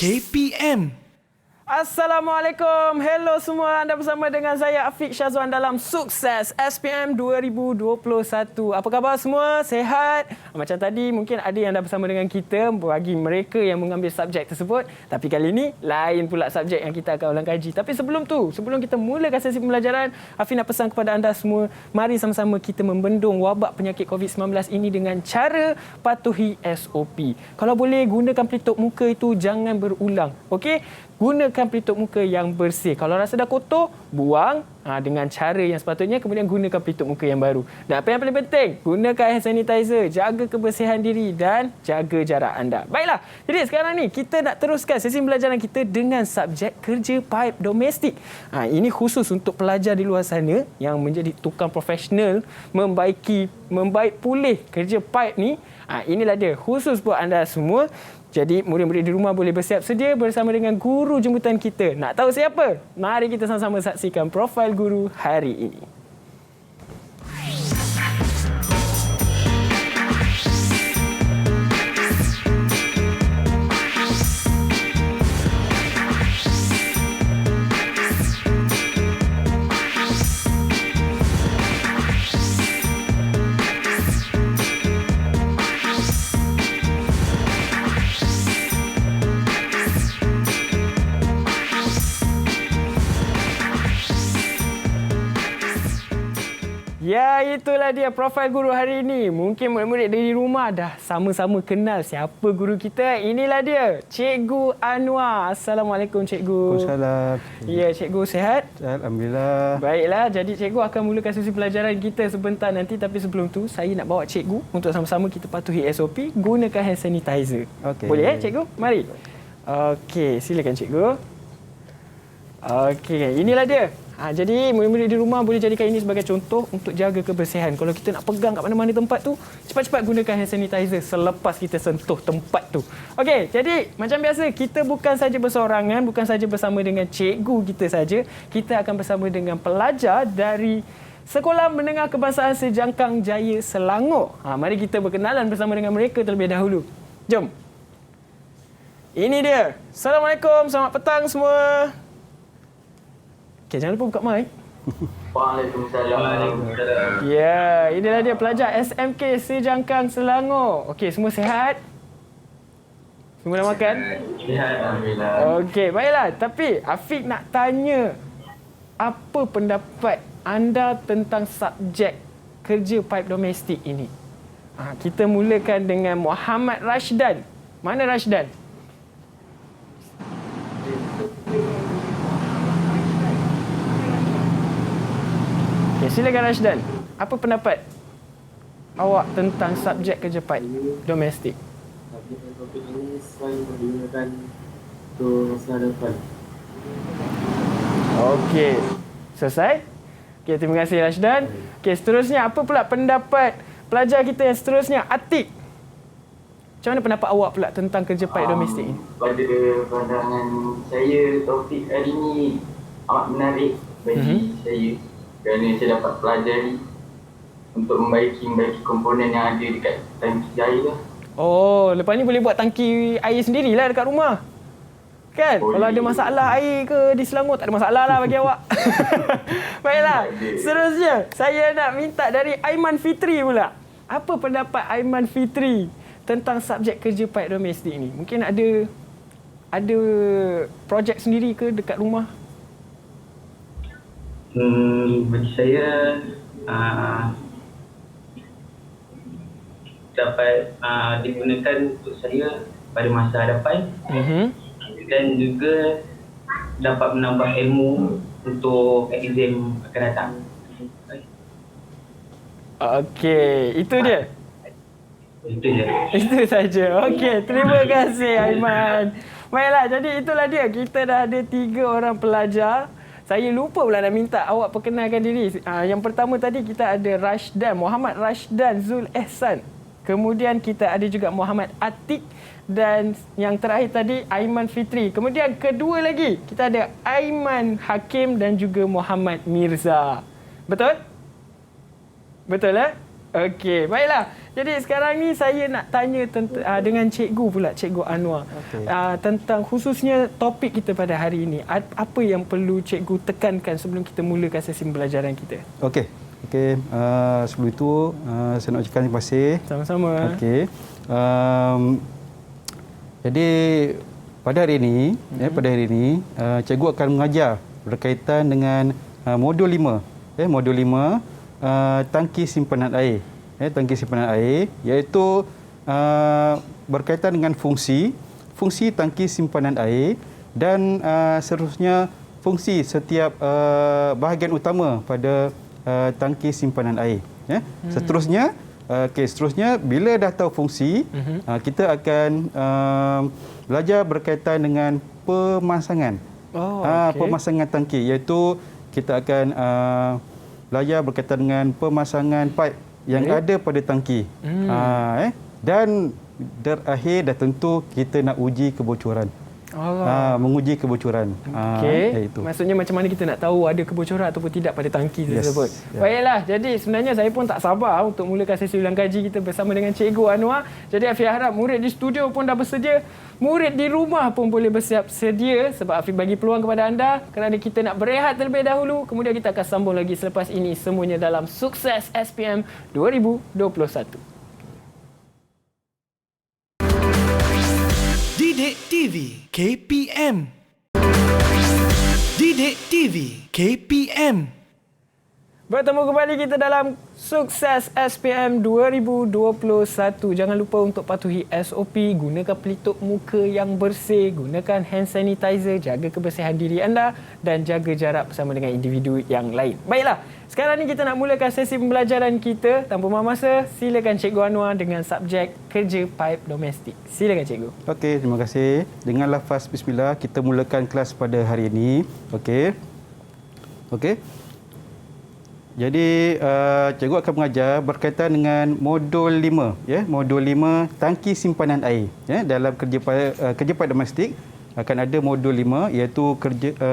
KPM. Assalamualaikum. Hello semua. Anda bersama dengan saya Afiq Syazwan dalam Sukses SPM 2021. Apa khabar semua? Sehat? Macam tadi mungkin ada yang dah bersama dengan kita bagi mereka yang mengambil subjek tersebut. Tapi kali ini lain pula subjek yang kita akan ulang kaji. Tapi sebelum kita mulakan sesi pembelajaran, Afiq nak pesan kepada anda semua, mari sama-sama kita membendung wabak penyakit COVID-19 ini dengan cara patuhi SOP. Kalau boleh gunakan pelitup muka itu jangan berulang. Okey? Gunakan pelitup muka yang bersih. Kalau rasa dah kotor, buang dengan cara yang sepatutnya. Kemudian gunakan pelitup muka yang baru. Dan apa yang paling penting, gunakan hand sanitizer. Jaga kebersihan diri dan jaga jarak anda. Baiklah, jadi sekarang ni kita nak teruskan sesi pembelajaran kita dengan subjek kerja paip domestik. Ini khusus untuk pelajar di luar sana yang menjadi tukang profesional membaik pulih kerja paip ni. Inilah dia, khusus buat anda semua. Jadi, murid-murid di rumah boleh bersiap sedia bersama dengan guru jemputan kita. Nak tahu siapa? Mari kita sama-sama saksikan profil guru hari ini. Ya, itulah dia profil guru hari ini. Mungkin murid-murid di rumah dah sama-sama kenal siapa guru kita. Inilah dia, Cikgu Anwar. Assalamualaikum, Cikgu. Waalaikumsalam. Ya, Cikgu sihat? Alhamdulillah. Baiklah, jadi Cikgu akan mulakan sesi pelajaran kita sebentar nanti. Tapi sebelum tu, saya nak bawa Cikgu untuk sama-sama kita patuhi SOP. Gunakan hand sanitizer. Okey. Boleh Cikgu? Mari. Okey, silakan Cikgu. Okey, inilah dia. Jadi murid-murid di rumah boleh jadikan ini sebagai contoh untuk jaga kebersihan. Kalau kita nak pegang kat mana-mana tempat tu, cepat-cepat gunakan hand sanitizer selepas kita sentuh tempat tu. Okey, jadi macam biasa kita bukan saja bersorangan, bukan saja bersama dengan cikgu kita saja. Kita akan bersama dengan pelajar dari Sekolah Menengah Kebangsaan Sejangkang Jaya Selangor. Mari kita berkenalan bersama dengan mereka terlebih dahulu. Jom. Ini dia. Assalamualaikum, selamat petang semua. Okay, jangan lupa buka mic. Waalaikumsalam. Ya, inilah dia pelajar SMK Sejangkang Selangor. Okey, semua sihat? Semua dah makan? Sihat, alhamdulillah. Okey, baiklah. Tapi Afiq nak tanya, apa pendapat anda tentang subjek kerja paip domestik ini? Kita mulakan dengan Muhammad Rashdan. Mana Rashdan? Okay, silakan Rashdan. Apa pendapat awak tentang subjek kerja paip domestik? Subjek topik ini sesuai untuk digunakan untuk masa depan. Okey. Selesai? Okey, terima kasih Rashdan. Okey, seterusnya apa pula pendapat pelajar kita yang seterusnya, Atik? Macam mana pendapat awak pula tentang kerja paip domestik ini? Pada pandangan saya, topik hari ini amat menarik bagi saya. Kerana saya dapat pelajari untuk membaiki komponen yang ada dekat tangki air lah. Oh, lepas ni boleh buat tangki air sendirilah dekat rumah. Kan? Kalau ada masalah air ke di Selangor, tak ada masalah lah bagi awak. Baiklah. Seterusnya, saya nak minta dari Aiman Fitri pula. Apa pendapat Aiman Fitri tentang subjek kerja paip domestik ni? Mungkin ada projek sendiri ke dekat rumah? Bagi saya dapat digunakan untuk saya pada masa hadapan dan juga dapat menambah ilmu untuk exam akan datang. Okey, itu dia. Itu je. Itu saja. Okey, terima kasih Aiman. Baiklah, jadi itulah dia. Kita dah ada 3 orang pelajar. Saya lupa pula nak minta awak perkenalkan diri. Yang pertama tadi kita ada Rashdan, Muhammad Rashdan Zul Ehsan. Kemudian kita ada juga Muhammad Atik dan yang terakhir tadi Aiman Fitri. Kemudian kedua lagi kita ada Aiman Hakim dan juga Muhammad Mirza. Betul? Betul Okey, baiklah. Jadi sekarang ni saya nak tanya dengan cikgu pula, Cikgu Anwar. Okey. Tentang khususnya topik kita pada hari ini. Apa yang perlu cikgu tekankan sebelum kita mulakan sesi pembelajaran kita? Okey. Sebelum itu saya nak ucapkan terima kasih. Sama-sama. Okey. Jadi pada hari ini, cikgu akan mengajar berkaitan dengan modul 5. Modul 5 tangki simpanan air. Tangki simpanan air iaitu berkaitan dengan fungsi tangki simpanan air dan seterusnya fungsi setiap bahagian utama pada tangki simpanan air. Seterusnya bila dah tahu fungsi, kita akan belajar berkaitan dengan pemasangan. Pemasangan tangki, iaitu kita akan belajar berkaitan dengan pemasangan pipe yang ada pada tangki. Dan terakhir dah tentu kita nak uji kebocoran. Menguji kebocoran. Maksudnya macam mana kita nak tahu ada kebocoran ataupun tidak pada tangki tersebut. Baiklah, jadi sebenarnya saya pun tak sabar untuk mulakan sesi ulang kaji kita bersama dengan Cikgu Anwar. Jadi Afiq harap murid di studio pun dah bersedia, murid di rumah pun boleh bersiap sedia, sebab Afiq bagi peluang kepada anda kerana kita nak berehat terlebih dahulu. Kemudian kita akan sambung lagi selepas ini, semuanya dalam Sukses SPM 2021. Didik TV KPM. Didik TV KPM. Bertemu kembali kita dalam Sukses SPM 2021. Jangan lupa untuk patuhi SOP, gunakan pelitup muka yang bersih, gunakan hand sanitizer, jaga kebersihan diri anda dan jaga jarak bersama dengan individu yang lain. Baiklah, sekarang ni kita nak mulakan sesi pembelajaran kita. Tanpa buang masa, silakan Cikgu Anwar dengan subjek kerja paip domestik. Silakan Cikgu. Okey, terima kasih. Dengan lafaz bismillah, kita mulakan kelas pada hari ini. Okey. Jadi cikgu akan mengajar berkaitan dengan modul 5, modul 5 tangki simpanan air. Dalam kerja paip domestik akan ada modul 5 iaitu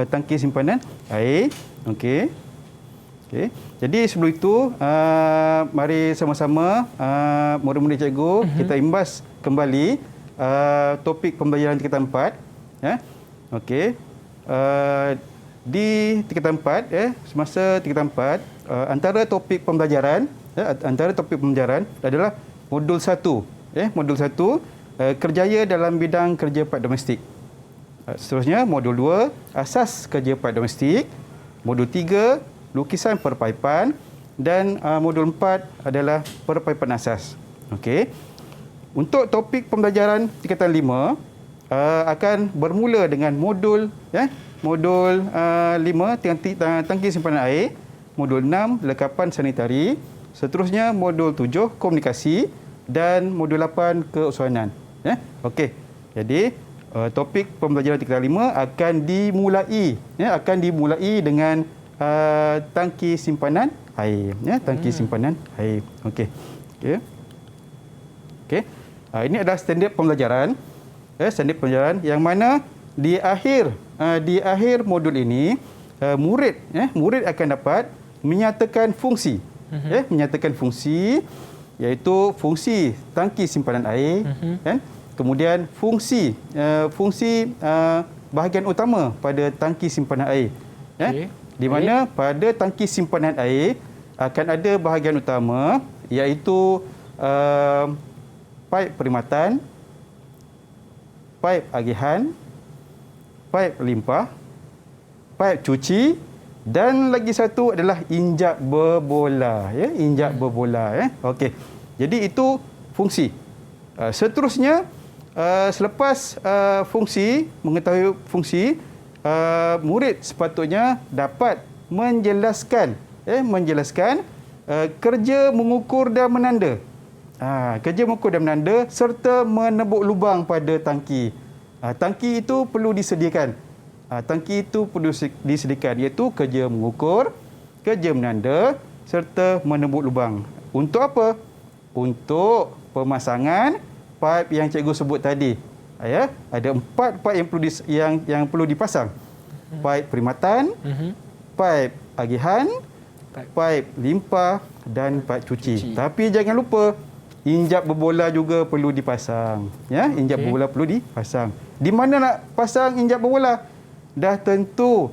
tangki simpanan air. Okey. Jadi sebelum itu mari sama-sama murid-murid cikgu kita imbas kembali topik pembelajaran tingkatan 4. Okey. Di tingkatan 4, semasa tingkatan 4, antara topik pembelajaran adalah modul 1. Modul 1 kerjaya dalam bidang kerja paip domestik. Seterusnya modul 2 asas kerja paip domestik. Modul 3 lukisan perpaipan dan modul 4 adalah perpaipan asas. Okey. Untuk topik pembelajaran tingkatan 5 akan bermula dengan modul 5 tangki simpanan air, modul 6 lekapan sanitari, seterusnya modul 7 komunikasi dan modul 8 keusahawanan. Okey. Jadi topik pembelajaran tingkatan 5 akan dimulai dengan tangki simpanan air, tangki simpanan air. Okey. Ini adalah standard pembelajaran. Standard pembelajaran yang mana di akhir modul ini murid akan dapat menyatakan fungsi. Menyatakan fungsi iaitu fungsi tangki simpanan air, kemudian fungsi bahagian utama pada tangki simpanan air. Di mana pada tangki simpanan air akan ada bahagian utama iaitu paip perkhidmatan, paip agihan, paip limpah, paip cuci dan lagi satu adalah injap berbola. Injap berbola. Okey. Jadi itu fungsi. Seterusnya, selepas mengetahui fungsi, murid sepatutnya dapat menjelaskan kerja mengukur dan menanda. Kerja mengukur dan menanda serta menebuk lubang pada tangki. Tangki itu perlu disediakan. Iaitu kerja mengukur, kerja menanda serta menebuk lubang. Untuk apa? Untuk pemasangan paip yang cikgu sebut tadi. Ada 4 paip yang perlu dipasang. Paip perkhidmatan, paip agihan, paip limpah dan paip cuci. Tapi jangan lupa injap berbola juga perlu dipasang. Ya, injap berbola perlu dipasang. Di mana nak pasang injap berbola? Dah tentu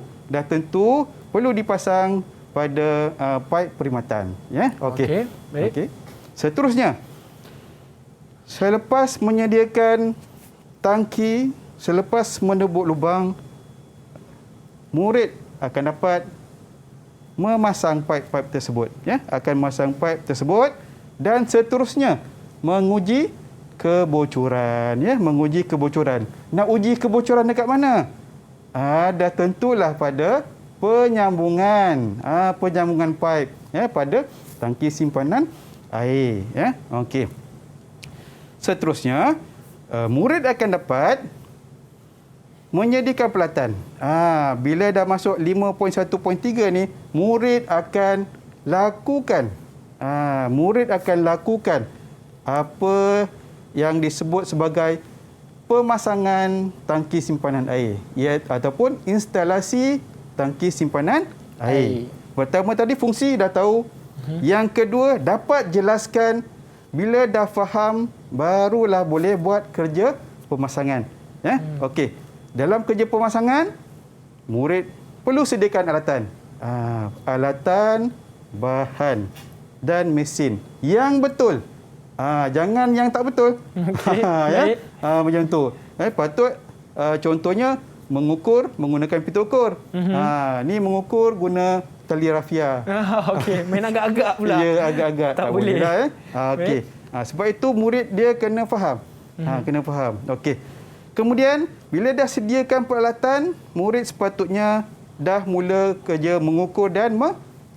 perlu dipasang pada paip perkhidmatan. Ya, okey. Baik. Okey. Seterusnya, selepas menyediakan tangki, selepas menebuk lubang, murid akan dapat memasang paip-paip tersebut, ya, akan memasang paip tersebut dan seterusnya menguji kebocoran, ya, menguji kebocoran. Nak uji kebocoran dekat mana? Dah tentulah pada penyambungan, penyambungan paip, ya, pada tangki simpanan air, ya. Okey. Seterusnya, murid akan dapat menyediakan pelatan. Bila dah masuk 5.1.3 ni, murid akan lakukan apa yang disebut sebagai pemasangan tangki simpanan air, ataupun instalasi tangki simpanan air. Pertama tadi fungsi dah tahu. Yang kedua, dapat jelaskan. Bila dah faham, barulah boleh buat kerja pemasangan. Ya, okey. Dalam kerja pemasangan, murid perlu sediakan alatan. Alatan, bahan dan mesin yang betul. Jangan yang tak betul. Okey, Ya? Macam tu. Patut contohnya mengukur menggunakan pita ukur. Ni mengukur guna tali rafia. Okey, main agak-agak pula. Ya, agak-agak. Tak boleh. Lah, okey. Sebab itu murid dia kena faham. Kena faham. Okey. Kemudian, bila dah sediakan peralatan, murid sepatutnya dah mula kerja mengukur dan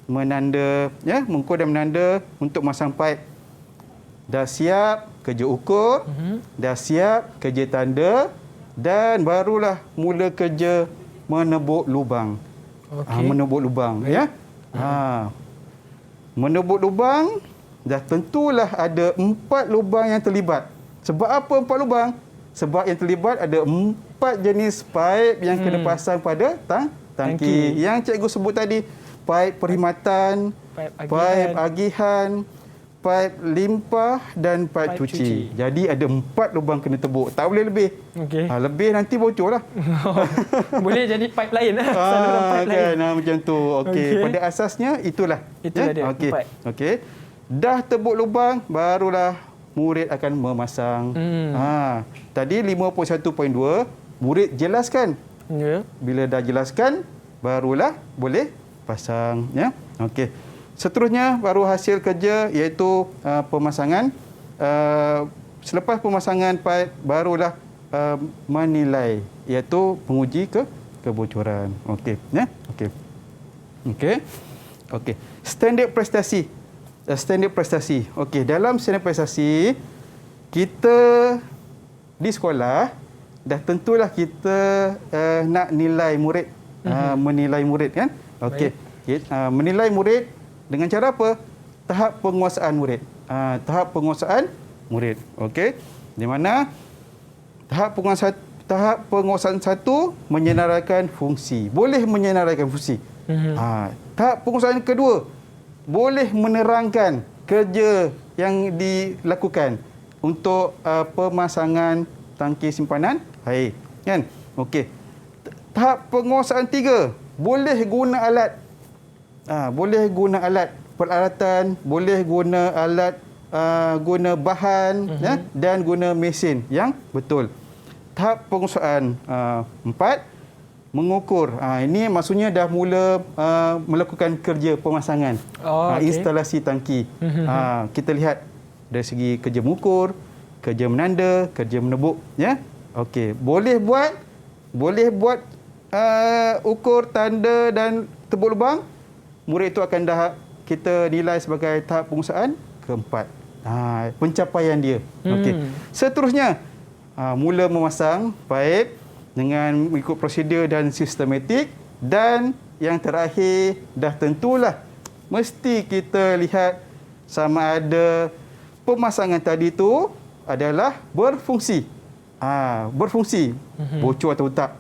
menanda, ya, mengukur dan menanda untuk masang paip. Dah siap kerja ukur, dah siap kerja tanda dan barulah mula kerja menebuk lubang. Menebuk lubang, ya. Menebuk lubang, dah tentulah ada 4 lubang yang terlibat. Sebab apa 4 lubang? Sebab yang terlibat ada 4 jenis paip yang kena pasang pada tangki. Yang cikgu sebut tadi, paip perkhidmatan, paip agihan, paip limpah dan paip cuci. Jadi ada 4 lubang kena tebuk. Tak boleh lebih. Okey. Lebih nanti bocor lah. Boleh jadi pipe lain. Saluran pipe lain. Macam tu. Okey. Pada asasnya itulah. Itulah dia. Okey. 4. Okey. Dah tebuk lubang, barulah murid akan memasang. Tadi 5.1.2, murid jelaskan. Ya. Bila dah jelaskan, barulah boleh pasang. Ya. Okey. Seterusnya, baru hasil kerja iaitu pemasangan. Selepas pemasangan paip, barulah menilai, iaitu menguji kebocoran. Okey. Ya. Okey. Okey. Okey. Standard prestasi. Standard prestasi. Okey, dalam standard prestasi, kita di sekolah dah tentulah kita nak nilai murid, menilai murid, kan? Okey. Menilai murid dengan cara apa? Tahap penguasaan murid. Tahap penguasaan murid. Okey. Di mana tahap penguasaan 1 menyenaraikan fungsi. Boleh menyenaraikan fungsi. Tahap penguasaan kedua boleh menerangkan kerja yang dilakukan untuk pemasangan tangki simpanan air, kan? Okey. Tahap penguasaan 3 boleh guna alat. Boleh guna alat peralatan, boleh guna alat, guna bahan, ya, dan guna mesin yang betul. Tahap penguasaan 4 mengukur. Ini maksudnya dah mula melakukan kerja pemasangan, instalasi tangki. Kita lihat dari segi kerja mengukur, kerja menanda, kerja menebuk, ya. Okey, boleh buat ukur, tanda dan tebuk lubang. Murid itu akan dah kita nilai sebagai tahap penguasaan keempat. Pencapaian dia. Okey. Seterusnya, mula memasang paip dengan mengikut prosedur dan sistematik, dan yang terakhir dah tentulah mesti kita lihat sama ada pemasangan tadi tu adalah berfungsi. Berfungsi. Bocor atau tak.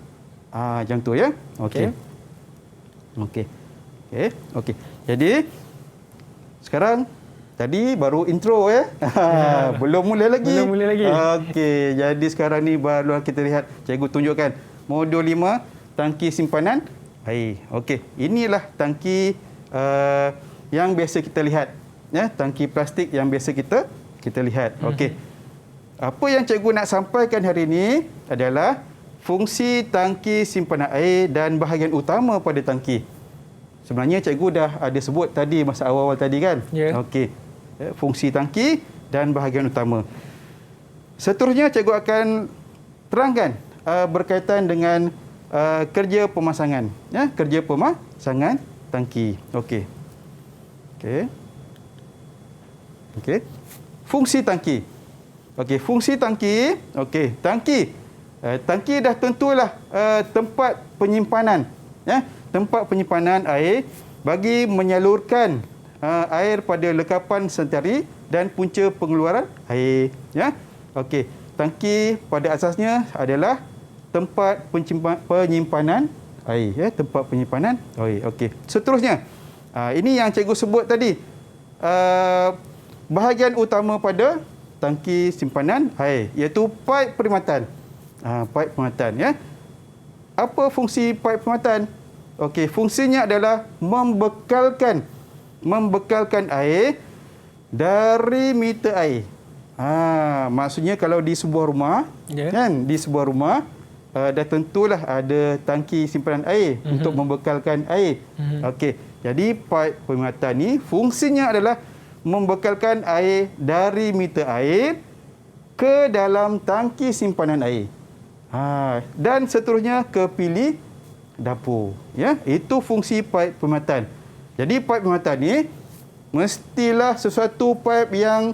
Macam tu, ya. Okey. Okey. Okey. Okey. Jadi sekarang tadi baru intro ya. Belum mula lagi. Belum mula lagi. Okey, jadi sekarang ni baru kita lihat cikgu tunjukkan modul 5 tangki simpanan air. Okey, inilah tangki yang biasa kita lihat ya, tangki plastik yang biasa kita lihat. Okey. Apa yang cikgu nak sampaikan hari ini adalah fungsi tangki simpanan air dan bahagian utama pada tangki. Sebenarnya cikgu dah ada sebut tadi masa awal-awal tadi kan? Ya. Okey. Fungsi tangki dan bahagian utama. Seterusnya cikgu akan terangkan berkaitan dengan kerja pemasangan, ya, kerja pemasangan tangki. Okey. Okey. Okey. Fungsi tangki. Okey, fungsi tangki. Okey, tangki. Tangki dah tentulah tempat penyimpanan, ya, tempat penyimpanan air bagi menyalurkan air pada lekapan sanitari dan punca pengeluaran air, ya. Okey, tangki pada asasnya adalah tempat penyimpanan air, ya, tempat penyimpanan air. Okey. Seterusnya, ini yang cikgu sebut tadi. Bahagian utama pada tangki simpanan air iaitu paip perkhidmatan. Paip perkhidmatan, ya. Apa fungsi paip perkhidmatan? Okey, fungsinya adalah membekalkan air dari meter air. Maksudnya kalau di sebuah rumah, kan, di sebuah rumah dah tentulah ada tangki simpanan air untuk membekalkan air. Okey, jadi paip perkhidmatan ni fungsinya adalah membekalkan air dari meter air ke dalam tangki simpanan air. Dan seterusnya ke bilik dapur, ya. Itu fungsi paip perkhidmatan. Jadi paip perkhidmatan ni mestilah sesuatu paip yang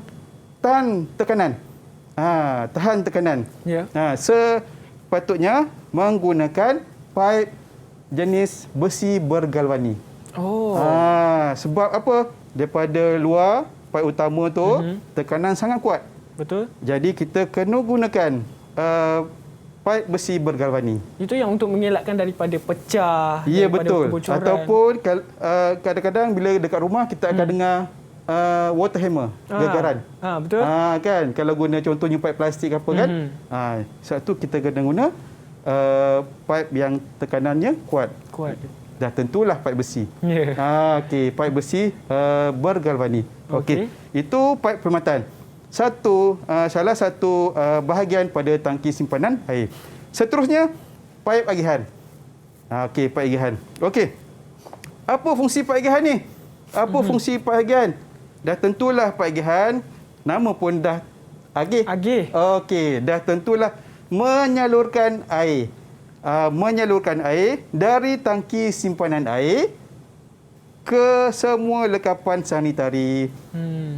tahan tekanan. Tahan tekanan. Ya. Sepatutnya menggunakan paip jenis besi bergalvani. Oh. Sebab apa? Daripada luar paip utama tu tekanan sangat kuat. Betul. Jadi kita kena gunakan paip besi bergalvani. Itu yang untuk mengelakkan daripada pecah, Ya, daripada betul. kebocoran. Ataupun kadang-kadang bila dekat rumah kita akan dengar water hammer, gegaran. Betul. Kan, kalau guna contohnya paip plastik apa kan. Sebab tu kita kena guna paip yang tekanannya kuat. Dah tentulah paip besi. Yeah. Okey, paip besi bergalvani. Okey. Itu paip perkhidmatan. Salah satu bahagian pada tangki simpanan air. Seterusnya, paip agihan. Okey, paip agihan. Okey. Apa fungsi paip agihan ni? Apa fungsi paip agihan? Dah tentulah paip agihan, nama pun dah agih. Okey, dah tentulah menyalurkan air. Menyalurkan air dari tangki simpanan air ke semua lekapan sanitari.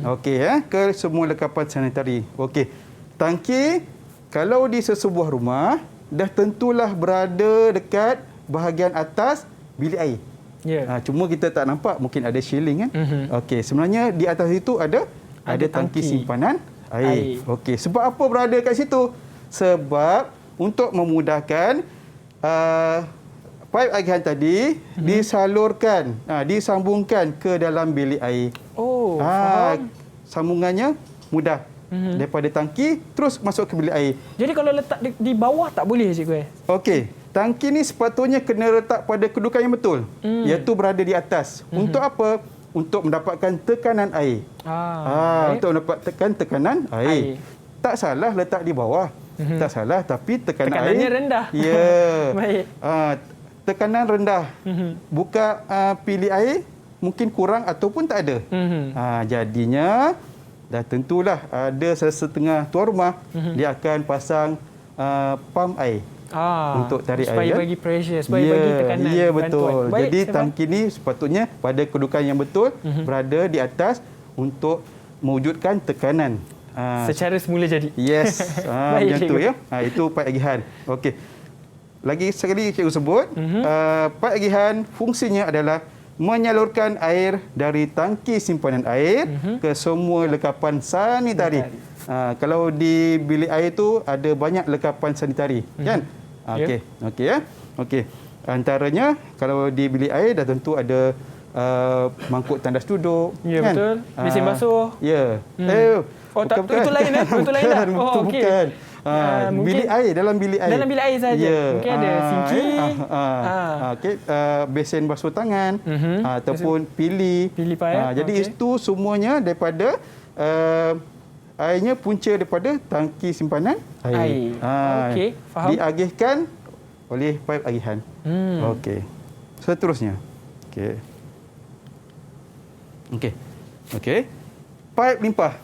Okey, ya, ke semua lekapan sanitari. Okey. Tangki kalau di sesebuah rumah dah tentulah berada dekat bahagian atas bilik air. Yeah. Cuma kita tak nampak, mungkin ada shielding kan. Okey, sebenarnya di atas itu ada tangki simpanan air. Okey, sebab apa berada kat situ? Sebab untuk memudahkan paip agihan tadi disalurkan, disambungkan ke dalam bilik air. Faham. Sambungannya mudah. Daripada tangki terus masuk ke bilik air. Jadi kalau letak di bawah tak boleh, cikgu? Okey, tangki ni sepatutnya kena letak pada kedudukan yang betul, iaitu berada di atas. Untuk apa? Untuk mendapatkan tekanan air. Untuk mendapatkan tekanan air. Tak salah letak di bawah. Tak salah, tapi tekanannya air rendah. Ya. Baik. Tekanan rendah. Buka bilik air mungkin kurang ataupun tak ada. Jadinya dah tentulah ada setengah tuan rumah dia akan pasang pam air untuk tarik supaya air. Supaya bagi pressure, supaya bagi tekanan. Ya, betul. Baik, jadi tangki ni sepatutnya pada kedudukan yang betul, berada di atas untuk mewujudkan tekanan. Secara semula jadi. Yes. Baik, macam tu ya. Itu paip agihan. Okey. Lagi sekali cikgu sebut, paip agihan fungsinya adalah menyalurkan air dari tangki simpanan air ke semua lekapan sanitari. Kalau di bilik air tu ada banyak lekapan sanitari, kan? Okey. Okey ya. Okey. Antaranya kalau di bilik air dah tentu ada mangkuk tandas duduk. Ya, betul. Mesin basuh. Ya. Oh, tak, itu lain Itu lain tak? Oh, okey. Bukan. Mungkin Bilik air, dalam bilik air. Dalam bilik air saja. Ya. Mungkin ada sinki. Okey, besen basuh tangan ataupun pili. Pili paip. Jadi itu semuanya daripada airnya punca daripada tangki simpanan air. Okey, faham. Diagihkan oleh paip agihan. Okey. Seterusnya. Okey. Paip limpah.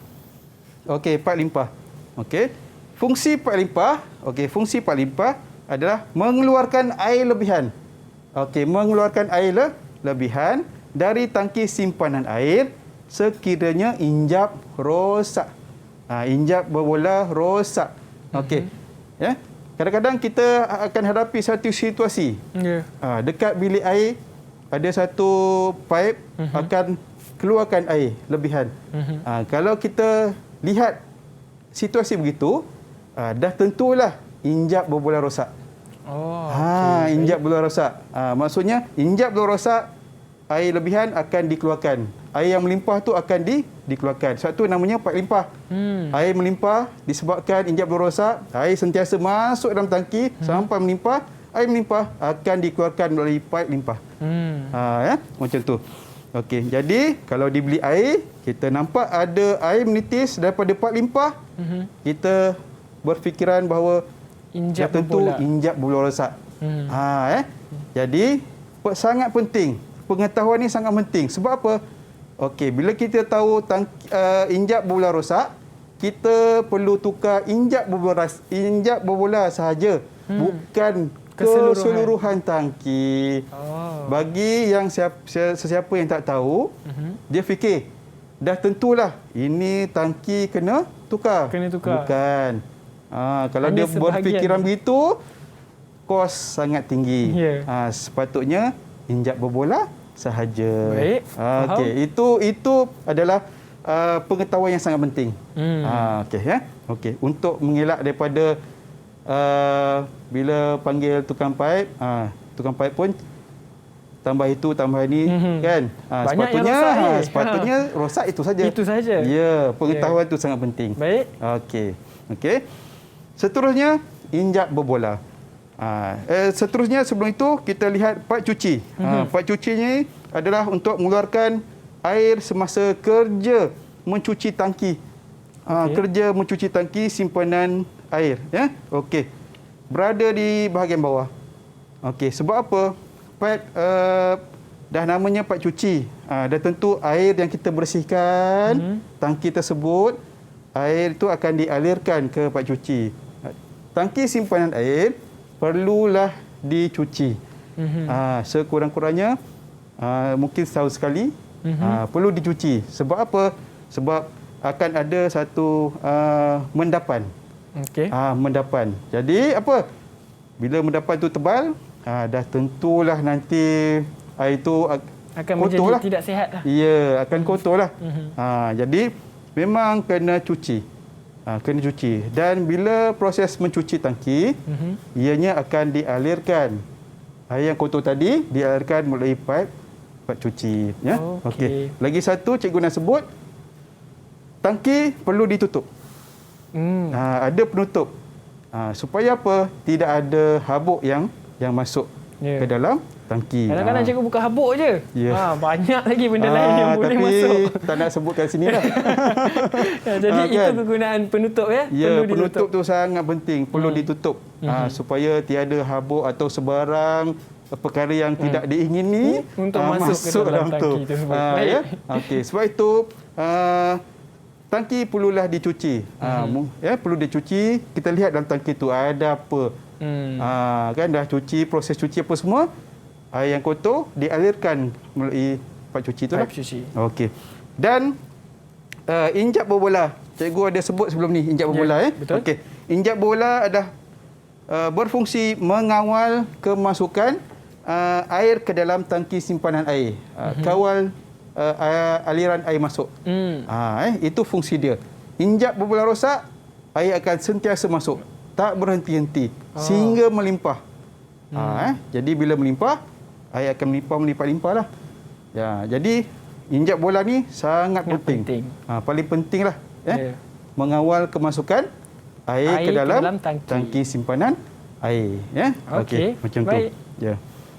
Okey, paip limpah. Okey. Fungsi paip limpah adalah mengeluarkan air lebihan. Okey, mengeluarkan air lebihan dari tangki simpanan air sekiranya injap rosak. Injap berbola rosak. Okey. Ya. Kadang-kadang kita akan hadapi satu situasi. Dekat bilik air ada satu paip akan keluarkan air lebihan. Kalau kita lihat situasi begitu, dah tentulah injap berbola rosak. Injap berbola rosak. Maksudnya injap berbola rosak, air lebihan akan dikeluarkan. Air yang melimpah tu akan dikeluarkan. Sebab tu namanya paip limpah. Air melimpah disebabkan injap berbola rosak, air sentiasa masuk dalam tangki sampai melimpah. Air melimpah akan dikeluarkan melalui paip limpah. Macam tu. Okey, jadi kalau di bilik air kita nampak ada air menitis daripada paip limpah, kita berfikiran bahawa injap berbola rosak. Jadi sangat penting. Pengetahuan ni sangat penting. Sebab apa? Okey, bila kita tahu injap berbola rosak, kita perlu tukar injap berbola sahaja, bukan keseluruhan tangki. Bagi yang sesiapa yang tak tahu, dia fikir dah tentulah ini tangki kena tukar. Bukan. Kalau dia berfikiran begitu, kos sangat tinggi. Sepatutnya injap berbola sahaja. Baik. Okey, itu adalah pengetahuan yang sangat penting. Okey, untuk mengelak daripada bila panggil tukang paip pun tambah itu, tambah ini, kan? Sepatutnya rosak itu saja. Itu saja. Ya, pengetahuan itu sangat penting. Baik. Okey. Seterusnya, injap berbola. Seterusnya sebelum itu kita lihat paip cuci. Paip cuci ni adalah untuk mengeluarkan air semasa kerja mencuci tangki. Kerja mencuci tangki simpanan air, ya. Okey. Berada di bahagian bawah. Okey, sebab apa? Paip dah namanya paip cuci. Dah tentu air yang kita bersihkan tangki tersebut, air itu akan dialirkan ke paip cuci. Tangki simpanan air perlulah dicuci. Sekurang-kurangnya mungkin setahun sekali perlu dicuci. Sebab apa? Sebab akan ada satu mendapan. Mendapan. Jadi apa? Bila mendapan itu tebal, dah tentulah nanti air itu akan kotor menjadi lah. tidak sihat lah. Ya, akan kotor lah. Jadi memang kena cuci. Kena cuci. Dan bila proses mencuci tangki, ianya akan dialirkan. Air yang kotor tadi dialirkan melalui paip cuci. Ya? Okey. Lagi satu cikgu nak sebut, tangki perlu ditutup. Ada penutup. Supaya apa? Tidak ada habuk yang masuk ke dalam tangki. Kadang-kadang cikgu buka habuk je. Banyak lagi benda lain yang boleh tapi masuk. tak nak sebutkan sini lah. Jadi itu kegunaan penutup, ya? Ya, penutup tu sangat penting. Perlu ditutup. Supaya tiada habuk atau sebarang perkara yang tidak diingini untuk masuk ke dalam tangki tersebut. Ya? Okey, sebab itu tangki perlulah dicuci. Perlu dicuci. Kita lihat dalam tangki tu ada apa. Kan dah cuci, proses cuci apa semua. Air yang kotor dialirkan melalui paip cuci tu lah. Okey. Dan injap berbola. Cikgu ada sebut sebelum ni injap berbola. Betul. Okey. Injap berbola adalah berfungsi mengawal kemasukan air ke dalam tangki simpanan air. Kawal aliran air masuk. Itu fungsi dia. Injap berbola rosak, air akan sentiasa masuk, tak berhenti-henti sehingga melimpah. Jadi bila melimpah, air akan melimpah lah. Ya, jadi injap bola ni sangat penting. Paling pentinglah mengawal kemasukan air ke dalam tangki simpanan air. Ya, okey, macam baik. tu. Ya.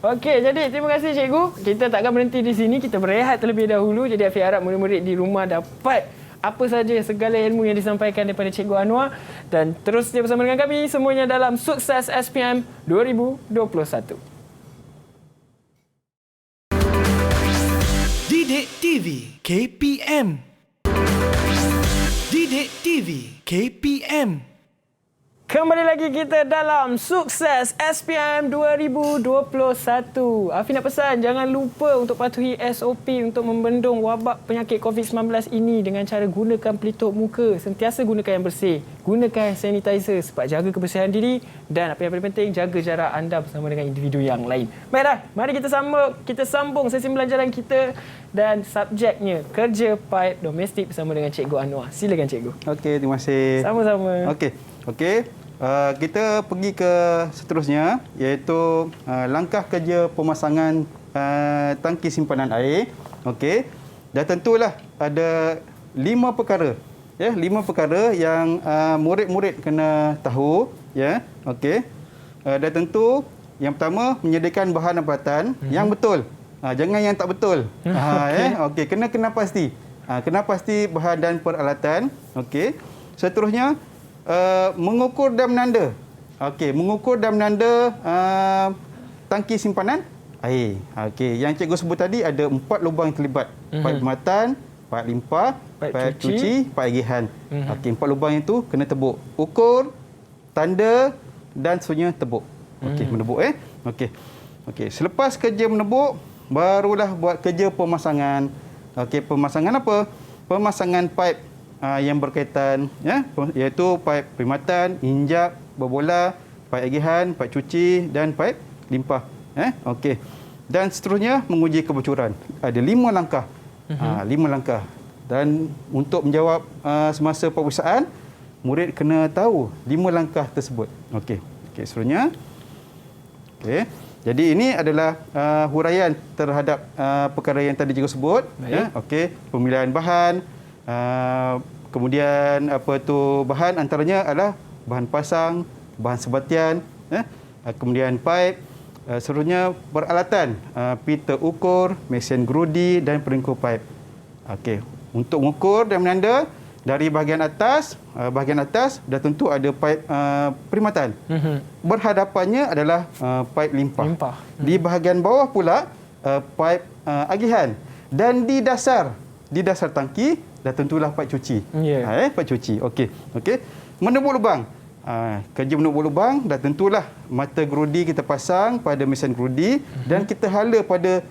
Okey, jadi terima kasih cikgu. Kita takkan berhenti di sini. Kita berehat terlebih dahulu. Jadi Afiq harap murid-murid di rumah dapat apa saja segala ilmu yang disampaikan daripada Cikgu Anwar. Dan terus dia bersama dengan kami semuanya dalam Sukses SPM 2021. Didik TV KPM. Didik TV KPM. Kembali lagi kita dalam Sukses SPM 2021. Afi nak pesan, jangan lupa untuk patuhi SOP untuk membendung wabak penyakit COVID-19 ini dengan cara gunakan pelitup muka. Sentiasa gunakan yang bersih. Gunakan sanitizer sebab jaga kebersihan diri dan apa yang paling penting, jaga jarak anda bersama dengan individu yang lain. Baiklah, mari kita sambung sesi pembelajaran kita dan subjeknya kerja paip domestik bersama dengan Cikgu Anwar. Silakan Cikgu. Okey, terima kasih. Sama-sama. Okey. Kita pergi ke seterusnya iaitu langkah kerja pemasangan tangki simpanan air. Okey. Dan tentulah ada 5 perkara. Ya, 5 perkara yang murid-murid kena tahu, ya. Okey. Dan tentu yang pertama menyediakan bahan dan peralatan yang betul. Jangan yang tak betul. Okey, kena pasti. Kena pasti bahan dan peralatan. Okey. Seterusnya mengukur dan menanda. Okey, mengukur dan menanda tangki simpanan air. Okey, yang cikgu sebut tadi ada 4 lubang yang terlibat. Paip perkhidmatan, paip limpah, paip cuci, paip agihan. Okey, 4 lubang itu kena tebuk. Ukur, tanda dan seterusnya tebuk. Okey, menebuk Okey. Okey, selepas kerja menebuk barulah buat kerja pemasangan. Okey, pemasangan apa? Pemasangan paip yang berkaitan, ya, iaitu paip perkhidmatan, injap, berbola, paip agihan, paip cuci dan paip limpah. Okey. Dan seterusnya menguji kebocoran. Ada 5 langkah. 5 langkah. Dan untuk menjawab semasa peperiksaan, murid kena tahu 5 langkah tersebut. Okey. Okey, seterusnya. Okey. Jadi ini adalah huraian terhadap perkara yang tadi cikgu sebut. Ya. Okey, pemilihan bahan, kemudian bahan antaranya adalah bahan pasang, bahan sebatian, kemudian paip, seterusnya peralatan, pita ukur, mesin gerudi dan peringkur paip. Okey, untuk mengukur dan menanda dari bahagian atas dah tentu ada paip perkhidmatan. Berhadapannya adalah paip limpah. Di bahagian bawah pula paip agihan dan di dasar tangki dah tentulah paip cuci. Paip cuci. Okey. Menebuk lubang. Kerja menebuk lubang dah tentulah mata gerudi kita pasang pada mesin gerudi dan kita hala pada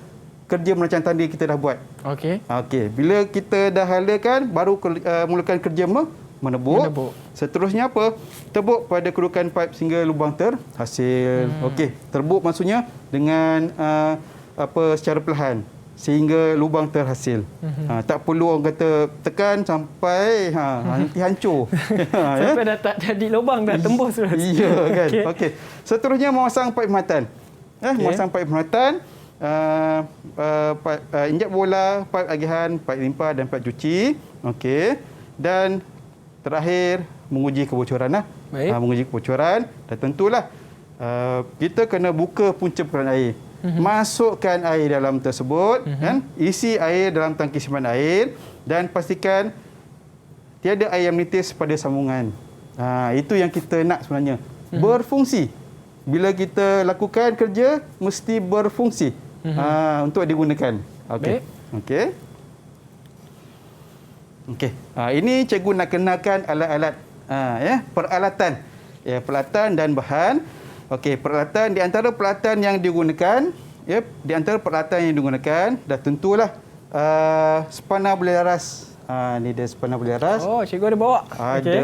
kerja merancang tanda kita dah buat. Okey. Bila kita dah halakan baru mulakan kerja menebuk. Seterusnya apa? Tebuk pada kedudukan paip sehingga lubang terhasil. Okey. Terbuk maksudnya dengan secara perlahan sehingga lubang terhasil. Tak perlu orang kata tekan sampai nanti hancur. Sampai dah tak jadi lubang dah tembus terus. Ya kan. Okey. Seterusnya memasang paip perkhidmatan. Memasang paip perkhidmatan, injap bola, paip agihan, paip limpah dan paip cuci. Okey. Dan terakhir menguji kebocoran menguji kebocoran dan tentulah kita kena buka punca peranan air. Masukkan air dalam tersebut, kan? Isi air dalam tangki simpanan air dan pastikan tiada air yang menitis pada sambungan. Itu yang kita nak sebenarnya. Berfungsi. Bila kita lakukan kerja mesti berfungsi untuk digunakan. Okey. Ini cikgu nak kenalkan alat-alat peralatan. Peralatan dan bahan. Okey, peralatan di antara peralatan yang digunakan, dah tentulah spana boleh laras. Ni dia spana boleh laras. Oh, cikgu ada bawa. Ada.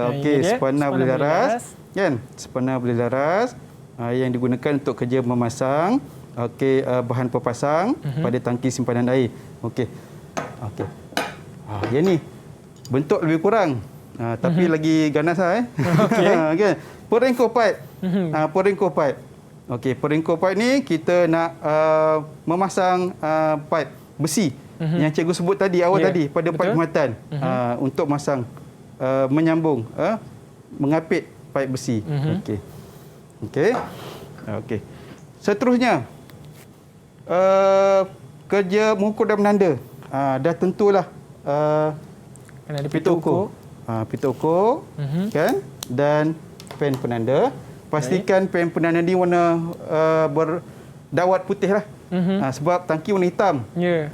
Okey, spana boleh laras. Kan? Spana boleh laras yang digunakan untuk kerja memasang bahan pepasang pada tangki simpanan air. Okey. Yang ni bentuk lebih kurang. Tapi lagi ganas Okay. Peringkur paip. Okey, peringkul pipe ni kita nak memasang pipe besi yang cikgu sebut tadi awal tadi pada pipe muatan untuk masang menyambung mengapit pipe besi. Okey. Okey. Okey. Seterusnya kerja mengukur dan menanda. Dah tentulah Kena ada pita ukur. Pita ukur kan, dan pen penanda. Pastikan pen penanda ni warna berdawat putih lah. Sebab tangki warna hitam. Ya.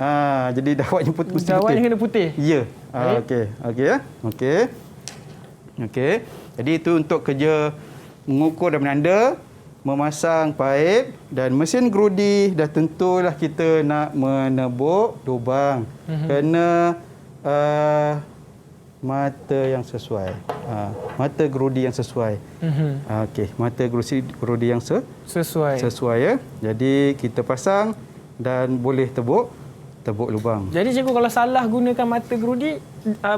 Jadi dawatnya putih. Dawatnya kena putih. Ya. Okey. Okey ya. Okey. Okey. Jadi itu untuk kerja mengukur dan menanda, memasang paip, dan mesin gerudi dah tentulah kita nak menebuk lubang. Kena mata yang sesuai. Mata gerudi yang sesuai. Okey, mata gerudi yang sesuai ya. Jadi kita pasang dan boleh tebuk lubang. Jadi cikgu kalau salah gunakan mata gerudi,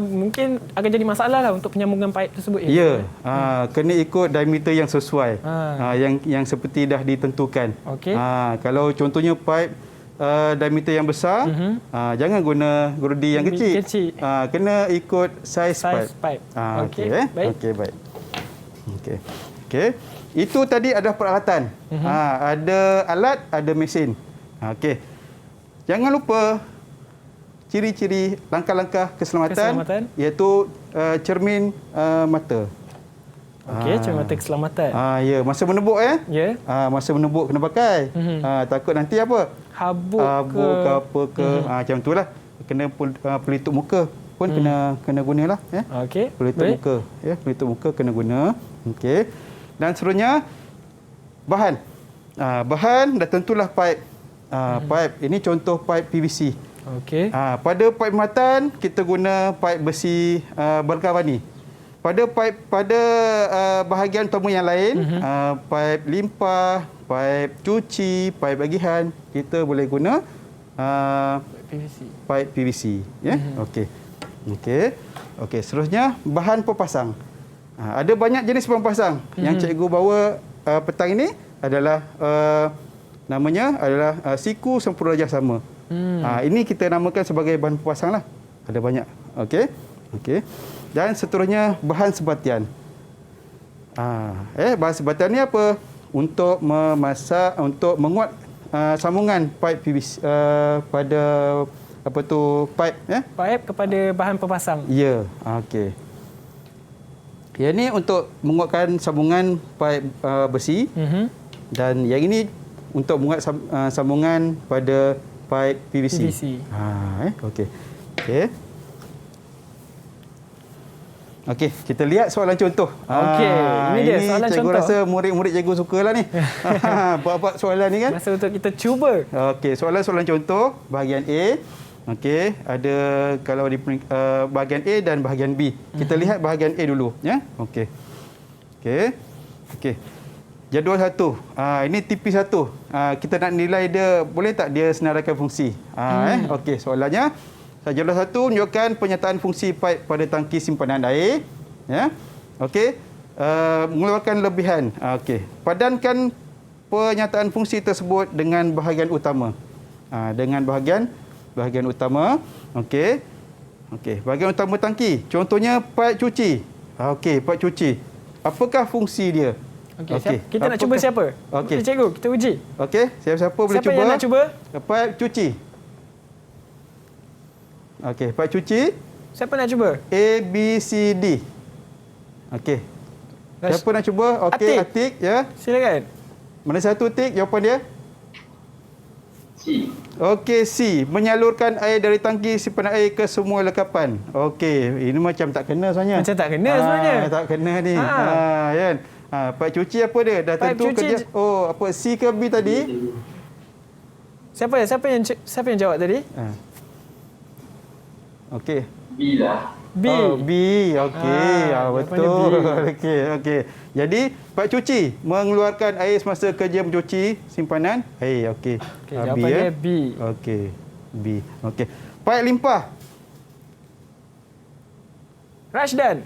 mungkin akan jadi masalah lah untuk penyambungan paip tersebut. Ya, kena ikut diameter yang sesuai. Yang seperti dah ditentukan. Okey. Kalau contohnya pipe diameter yang besar, jangan guna gerudi yang kecil. Kena ikut saiz pipe. Okey. Baik. Okey, baik. Okey. Itu tadi ada peralatan. Ada alat, ada mesin. Okey. Jangan lupa ciri-ciri langkah-langkah keselamatan iaitu cermin mata. Okey, cermin mata keselamatan. Ya, masa menebuk Ya. masa menebuk kena pakai. Takut nanti apa? Habuk ke apa ke. Macam itulah. Kena pelitup muka pun kena gunalah ya. Okey. Pelitup muka ya, pelitup muka kena guna. Okey. Dan seterusnya bahan. Bahan dah tentulah pipe. Pipe ini contoh pipe PVC. Okey. Pada pipe muatan kita guna pipe besi berkarbani. Pada bahagian utama yang lain, pipe limpah, pipe cuci, pipe bagian, kita boleh guna pipe PVC ya. Okey, seterusnya bahan pepasang. Ada banyak jenis bahan pepasang. Yang cikgu bawa petang ini adalah namanya adalah siku sempurna sama. Ini kita namakan sebagai bahan pepasang lah. Ada banyak. Okey. Dan seterusnya bahan sebatian. Bahan sebatian ni apa? Untuk memasak, untuk menguat sambungan pipe PVC pada apa tu pipe ya? Pipe kepada bahan pepasang. Ya. Okey. Yang ni untuk menguatkan sambungan pipe besi. Dan yang ini untuk menguat sambungan pada pipe PVC. Okey, kita lihat soalan contoh. Okey, ini dia soalan cikgu contoh. Rasa murid-murid cikgu sukalah ni. Buat-buat soalan ni kan. Masa untuk kita cuba. Okey, soalan contoh bahagian A. Okey, ada kalau di bahagian A dan bahagian B. Kita lihat bahagian A dulu ya. Okey. Jadual 1. Ini tipis 1. Kita nak nilai dia, boleh tak dia senaraikan fungsi? Okey, soalannya jadual 1 menunjukkan penyataan fungsi pipe pada tangki simpanan air ya. Okey. Mengeluarkan lebihan. Okey. Padankan penyataan fungsi tersebut dengan bahagian utama. Dengan bahagian utama. Okey. Bahagian utama tangki. Contohnya pipe cuci. Okey, pipe cuci. Apakah fungsi dia? Okey. Kita nak cuba siapa? Okey. Cikgu, kita uji. Okey, siapa boleh cuba? Siapa yang nak cuba? Pipe cuci. Okey, pipe cuci. Siapa nak cuba? A, B, C, D. Okey. Siapa nak cuba? Okey, Atik ya. Silakan. Mana satu tik jawapan dia? C. Okey, C. Menyalurkan air dari tangki simpanan air ke semua lekapan. Okey, ini macam tak kena sebenarnya. Macam tak kena sebenarnya. Tak kena ni. Kan? Pipe cuci apa dia? Dah Pipe tentu cuci kerja. Apa C ke B tadi? Siapa yang jawab tadi? Okey. B lah. B. B. Okey. Betul. Okey. Jadi, pipe cuci mengeluarkan air semasa kerja mencuci simpanan air. Okey. Jawapan dia B. Okey. B. Okey. Pipe limpah. Jawapan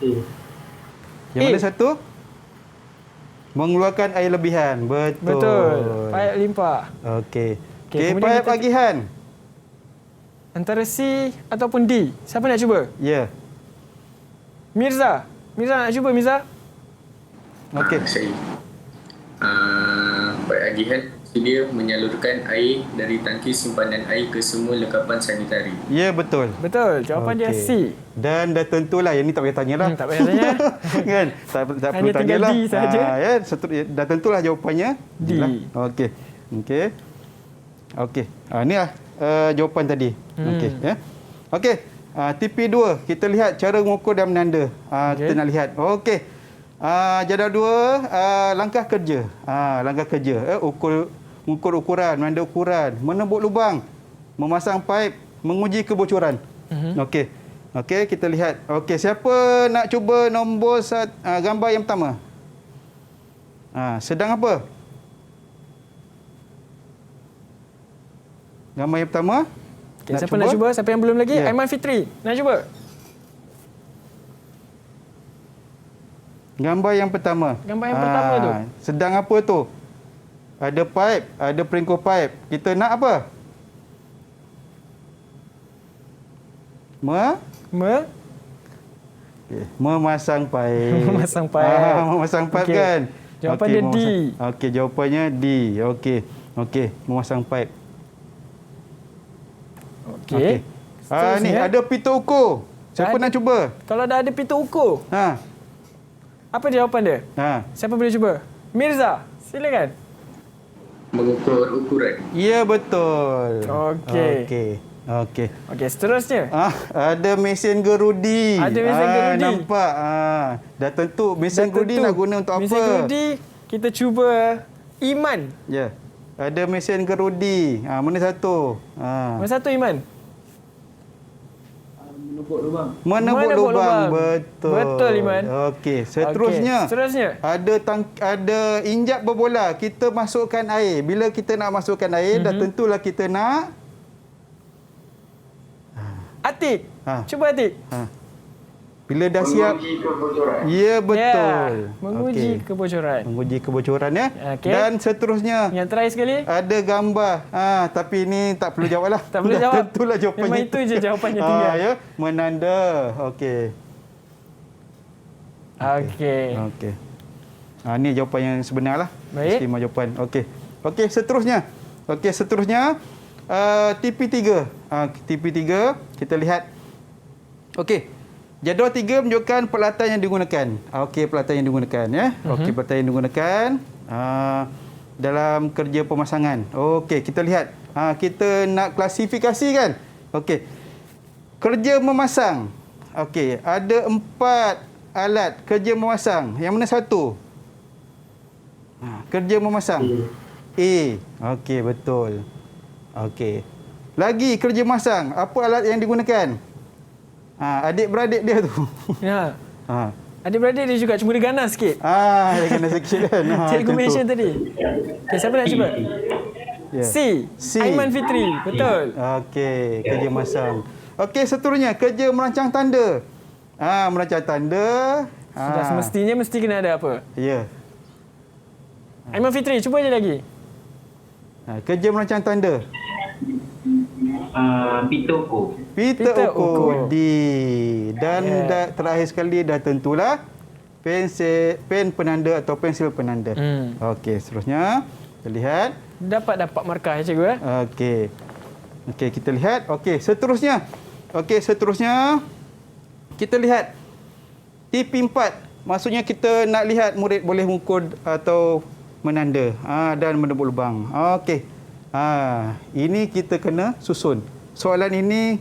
A. Yang mana satu? Mengeluarkan air lebihan. Betul. Betul. Paip limpah. Okey. Okey, Okey, kemudian paip kita- agihan. Antara C ataupun D. Siapa nak cuba? Ya. Mirza. Mirza nak cuba, Mirza? Okey. Saya baik agihan dia menyalurkan air dari tangki simpanan air ke semua lekapan sanitari. Ya, betul. Betul. Jawapan dia Okey. C. Dan dah tentulah, yang ni tak payah tanyalah. Tak payah tanya. Kan? Tak Hanya perlu tinggal tanyalah. D sahaja. Ya, dah tentulah jawapannya. D. Lah. Okey. Okey. Okey. Inilah jawapan tadi. Okey, ya. Okey. TP2, kita lihat cara mengukur dan menanda. Kita nak lihat. Okey. Jadual 2, langkah kerja. Langkah kerja. Mengukur ukuran, menanda ukuran, menembuk lubang, memasang paip, menguji kebocoran. Okey. Okey, kita lihat. Okey, siapa nak cuba nombor gambar yang pertama? Sedang apa? Gambar yang pertama? Okay, siapa nak cuba? Siapa yang belum lagi? Ya. Aiman Fitri. Nak cuba? Gambar yang pertama. Gambar yang pertama tu. Sedang apa tu? Ada paip, ada peringkuk paip. Kita nak apa? Memasang paip. Memasang paip. Memasang paip Okey. kan? Jawapan dia D. Okey, jawapannya D. Okey. Okey, memasang paip. Okey. Ni ada pita ukur. Siapa nak cuba? Kalau dah ada pita ukur, apa jawapan dia? Siapa boleh cuba? Mirza, silakan. Mengukur ukuran. Ya, betul. Okey. Okey. Okey. Okey, seterusnya. Ada mesin gerudi. Ada mesin gerudi. Nampak. Dah tentu mesin gerudi nak guna untuk apa? Mesin gerudi, kita cuba Iman. Ya. Ada mesin gerudi. Mana satu? Mana satu, Iman? Menembuk lubang. Betul. Betul, Iman. Okey, seterusnya. Okey, seterusnya. Ada injap berbola. Kita masukkan air. Bila kita nak masukkan air, dah tentulah kita nak Atik. Cuba Atik. bila dah siap. Menguji kebocoran. Ya, betul. Menguji Okey. kebocoran. Menguji kebocoran ya. Okey. Dan seterusnya Yang terakhir sekali. ada gambar. Tapi ini tak perlu jawab lah. Tak perlu Dah jawab. Tentulah jawapannya. Memang itu je jawapannya tinggal. Ya, menanda. Okey. Okey. Okey. Ini jawapan yang sebenar lah. Baik. Istimewa jawapan. Okey. Okey, seterusnya. Okey, seterusnya TP3. TP3 kita lihat. Okey. Jadual 3 menunjukkan peralatan yang digunakan. Okey, peralatan yang digunakan ya. Okey, peralatan yang digunakan dalam kerja pemasangan. Okey, kita lihat. Kita nak klasifikasi kan. Okey. Kerja memasang. Okey, ada 4 alat kerja memasang. Yang mana satu? Kerja memasang. A. Okey, betul. Okey. Lagi kerja memasang. Apa alat yang digunakan? Adik-beradik dia tu. Ya. Adik-beradik dia juga, cuma dia ganas sikit. Dia kena sikit kan. Cikgu mention tadi. Okay, siapa nak cuba? Ya. C. C. Aiman Fitri. Betul. Okey, kerja masang. Okey, seterusnya kerja merancang tanda. Merancang tanda. Sudah semestinya mesti kena ada apa? Ya. Aiman Fitri, cuba je lagi. Kerja merancang tanda. Pita ukur. Pita Pita ukur ukur. D. Dan terakhir sekali dah tentulah pen penanda atau pensil penanda. Okey, seterusnya kita lihat. Dapat markah ya cikgu. Okey. Okey, kita lihat. Okey, seterusnya. Okey, seterusnya kita lihat TP4. Maksudnya kita nak lihat murid boleh mengukur atau menanda dan menembuk lubang. Okey. Ini kita kena susun. Soalan ini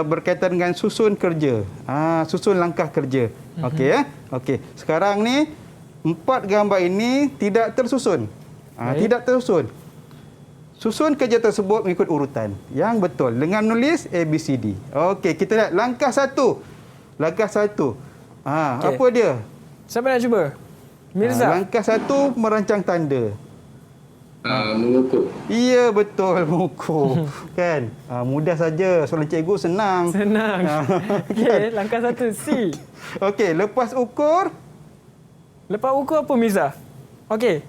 berkaitan dengan susun kerja. Susun langkah kerja. Okey ya. Okey. Sekarang ni 4 gambar ini tidak tersusun. Tidak tersusun. Susun kerja tersebut mengikut urutan yang betul dengan menulis ABCD. Okey, kita lihat langkah 1. Langkah 1. Okey. Apa dia? Siapa nak cuba? Mirza. Langkah 1 merancang tanda. Mengukur. Ya, betul. Mengukur. Kan? Mudah saja. Soalan cikgu senang. Senang. Okey, langkah 1 C. Okey, lepas ukur. Lepas ukur apa Miza? Okey.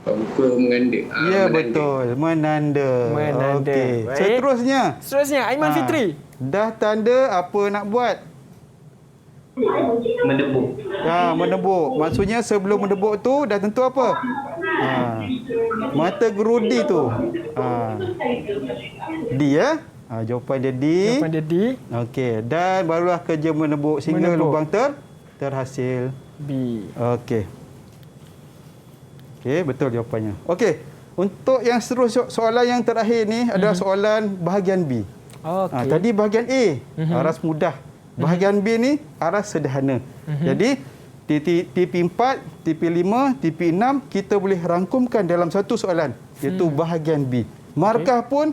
Ukur menganda. Ya, betul. Menanda. Menanda. Okey. Baik. Seterusnya. Aiman Fitri. Dah tanda apa nak buat? Mendebuk. Menebuk. Maksudnya sebelum menebuk tu dah tentu apa? Mata gerudi tu. D ya? Jawapan dia D. Jawapan dia D. Okey. Dan barulah kerja menebuk sehingga Menebuk. lubang terhasil. B. Okey. Okey, betul jawapannya. Okey. Untuk yang soalan yang terakhir ni adalah soalan bahagian B. Okey. Tadi bahagian A, aras mudah. Bahagian B ni aras sederhana. Jadi TP4, TP5, TP6 kita boleh rangkumkan dalam satu soalan iaitu bahagian B. Markah pun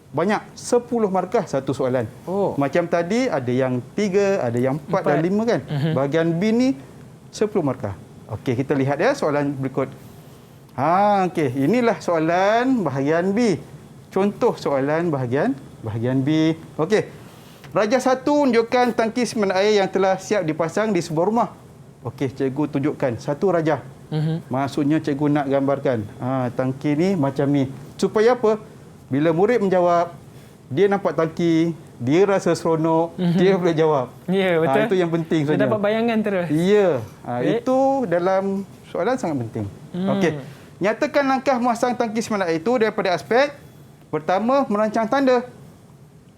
banyak, 10 markah satu soalan. Oh. Macam tadi ada yang 3, ada yang 4 dan 5 kan. Bahagian B ni 10 markah. Okey, kita lihat ya soalan berikut. Okey, inilah soalan bahagian B. Contoh soalan bahagian B. Okey. Raja 1 tunjukkan tangki simpan air yang telah siap dipasang di sebuah rumah. Okey, cikgu tunjukkan satu raja. Maksudnya cikgu nak gambarkan tangki ni macam ni. Supaya apa? Bila murid menjawab, dia nampak tangki, dia rasa seronok, dia boleh jawab. Ya, betul. Itu yang penting Dia sebenarnya. dapat bayangan terus. Ya, itu dalam soalan sangat penting. Okey. Nyatakan langkah memasang tangki simpan air itu daripada aspek pertama, merancang tanda.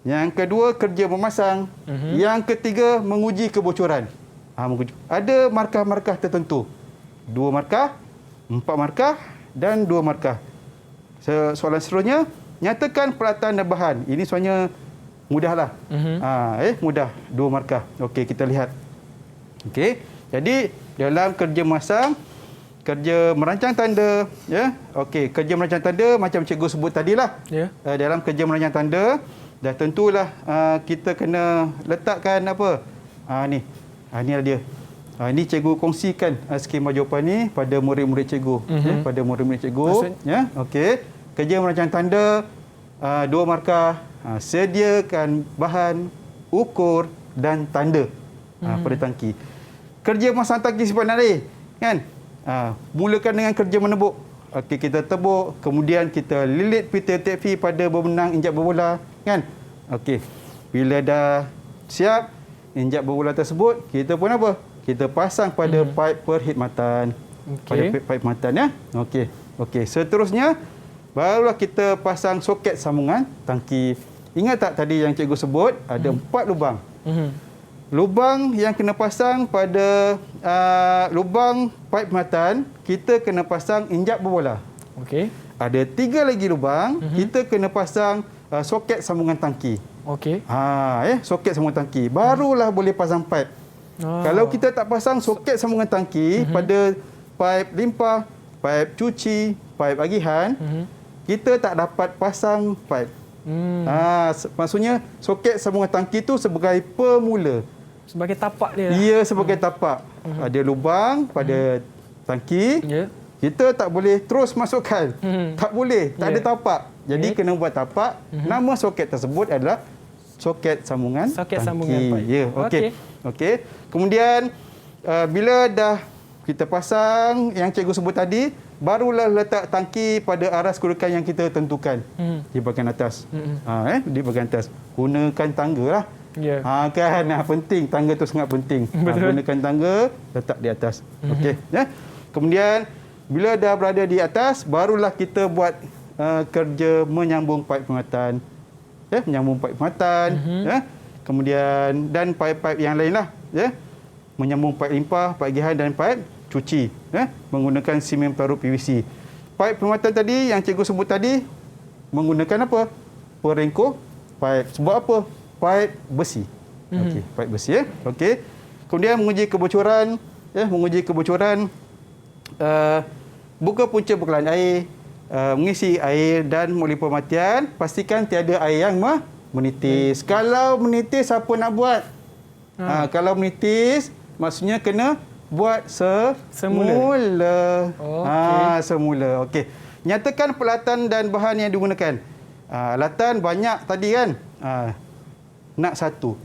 Yang kedua, kerja memasang. Yang ketiga, menguji kebocoran. Ada markah-markah tertentu. 2 markah, 4 markah dan 2 markah. Soalan seterusnya, nyatakan pelatan dan bahan. Ini soalnya mudahlah. Mudah. 2 markah. Okey, kita lihat. Okey. Jadi, dalam kerja memasang, kerja merancang tanda, ya. Okey, kerja merancang tanda macam cikgu sebut tadilah. Ya. Dalam kerja merancang tanda, dah tentulah kita kena letakkan apa? Ni. Ni dia. Ini cikgu kongsikan skema jawapan ni pada murid-murid cikgu. Pada murid-murid cikgu. Ya. Okey. Kerja merancang tanda 2 markah. Sediakan bahan, ukur dan tanda pada tangki. Kerja memasang tangki simpanan air. Kan? Mulakan dengan kerja menebuk. Okey, kita tebuk, kemudian kita lilit pita tekfi pada berbenang injap berbola, kan? Okey. Bila dah siap injap berbola tersebut, kita pun apa? Kita pasang pada pipe perkhidmatan. Pada pipe perkhidmatan ya. Okey. Okey, seterusnya barulah kita pasang soket sambungan tangki. Ingat tak tadi yang cikgu sebut ada 4 lubang. Lubang yang kena pasang pada lubang pipe perkhidmatan, kita kena pasang injap berbola. Okey. Ada 3 lagi lubang, kita kena pasang soket sambungan tangki. Okey. Soket sambungan tangki. Barulah boleh pasang pipe. Kalau kita tak pasang soket sambungan tangki pada pipe limpah, pipe cuci, pipe agihan, kita tak dapat pasang pipe. Maksudnya soket sambungan tangki tu sebagai pemula. Sebagai tapak dia. Ia sebagai tapak. Ada lubang pada tangki. Ya. Kita tak boleh terus masukkan. Tak boleh. Tak ada tapak. Jadi kena buat tapak. Nama soket tersebut adalah soket sambungan Soket tangki. sambungan pipe. Ya, okey. Okey. Kemudian bila dah kita pasang yang cikgu sebut tadi, barulah letak tangki pada aras kedudukan yang kita tentukan di bahagian atas. Di bahagian atas. Gunakan tangga lah. Ya. Kan penting, tangga tu sangat penting. Gunakan tangga, letak di atas. Okey, ya. Kemudian bila dah berada di atas, barulah kita buat kerja menyambung pipe pengatan. Ya, menyambung pipe pengatan, ya. Kemudian dan pipe-pipe yang lainlah, ya. Menyambung pipe limpah, pipe agihan dan pipe cuci, ya, menggunakan simen parut PVC. Pipe pengatan tadi yang cikgu sebut tadi menggunakan apa? Perengkuh pipe. Sebab apa? Pipe besi. Okey, pipe besi ya. Okey. Kemudian menguji kebocoran, ya, menguji kebocoran buka punca bekalan air, mengisi air dan melalui pematian, pastikan tiada air yang menitis. Kalau menitis apa nak buat? Kalau menitis maksudnya kena buat semula. Okey. Semula. Okey. Nyatakan peralatan dan bahan yang digunakan. Alatan banyak tadi kan. Nak satu.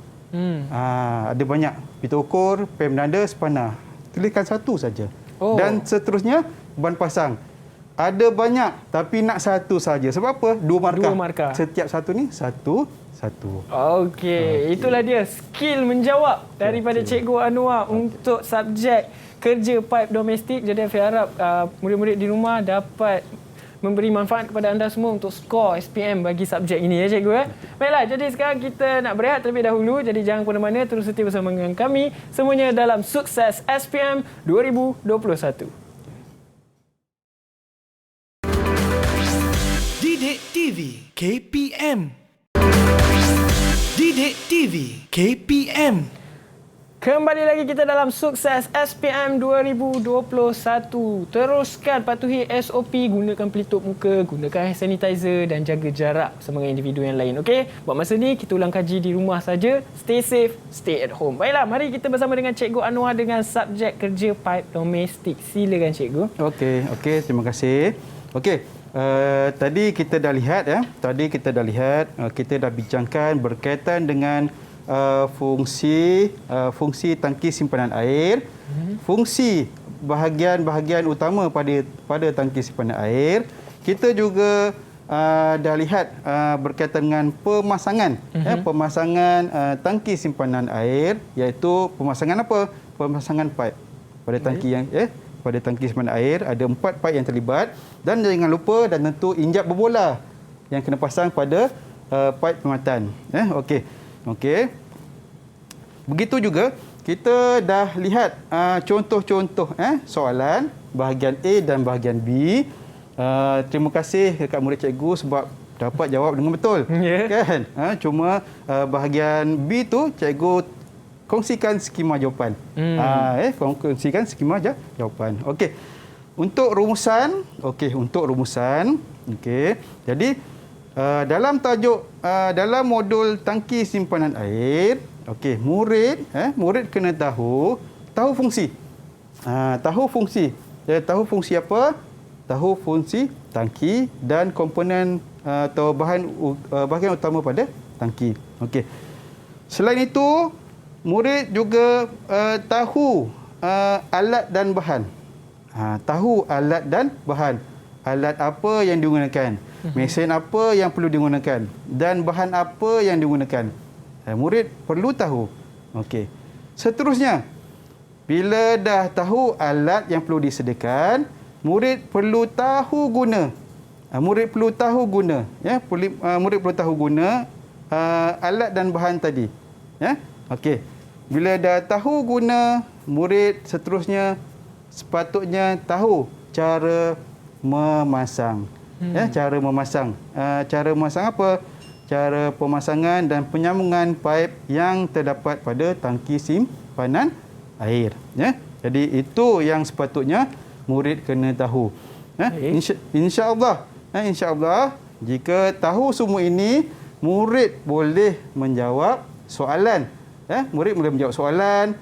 Ada banyak. Pita ukur, pem nada, spana. Tuliskan satu saja. Dan seterusnya ban pasang. Ada banyak tapi nak satu saja. Sebab apa? Dua markah. Setiap satu ni satu. Okey, itulah dia skill menjawab daripada Cikgu Anwar untuk subjek kerja paip domestik. Jadi Afiq harap murid-murid di rumah dapat memberi manfaat kepada anda semua untuk skor SPM bagi subjek ini ya cikgu. Baiklah, jadi sekarang kita nak berehat terlebih dahulu. Jadi jangan ke mana-mana, terus setia bersama dengan kami semuanya dalam Sukses SPM 2021. Didik TV KPM. Didik TV KPM. Kembali lagi kita dalam Sukses SPM 2021. Teruskan patuhi SOP, gunakan pelitup muka, gunakan hand sanitizer dan jaga jarak bersama dengan individu yang lain. Okey, buat masa ni kita ulang kaji di rumah saja. Stay safe, stay at home. Baiklah, mari kita bersama dengan Cikgu Anwar dengan subjek kerja paip domestik. Silakan cikgu. Okey, terima kasih. Okey, tadi kita dah lihat kita dah bincangkan berkaitan dengan fungsi tangki simpanan air, fungsi bahagian-bahagian utama pada tangki simpanan air. Kita juga dah lihat berkaitan dengan pemasangan tangki simpanan air, iaitu pemasangan apa? Pemasangan paip pada tangki pada tangki simpanan air ada 4 paip yang terlibat, dan jangan lupa dan tentu injap berbola yang kena pasang pada paip pematan. Okey. Begitu juga kita dah lihat contoh-contoh soalan bahagian A dan bahagian B. Terima kasih dekat murid cikgu sebab dapat jawab dengan betul. Kan? Cuma bahagian B tu cikgu kongsikan skema jawapan. Kongsikan skema jawapan. Okey. Untuk rumusan, jadi dalam tajuk dalam modul tangki simpanan air, murid kena tahu fungsi. Tahu fungsi apa? Tahu fungsi tangki dan komponen atau bahagian utama pada tangki. Okey. Selain itu, murid juga tahu alat dan bahan. Tahu alat dan bahan. Alat apa yang digunakan, mesin apa yang perlu digunakan, dan bahan apa yang digunakan. Murid perlu tahu. Okey. Seterusnya, bila dah tahu alat yang perlu disediakan, murid perlu tahu guna. Murid perlu tahu guna alat dan bahan tadi. Okey. Bila dah tahu guna, murid seterusnya sepatutnya tahu cara memasang. Cara memasang. Cara memasang apa? Cara pemasangan dan penyambungan paip yang terdapat pada tangki simpanan air. Jadi itu yang sepatutnya murid kena tahu. InsyaAllah jika tahu semua ini, murid boleh menjawab soalan. Murid boleh menjawab soalan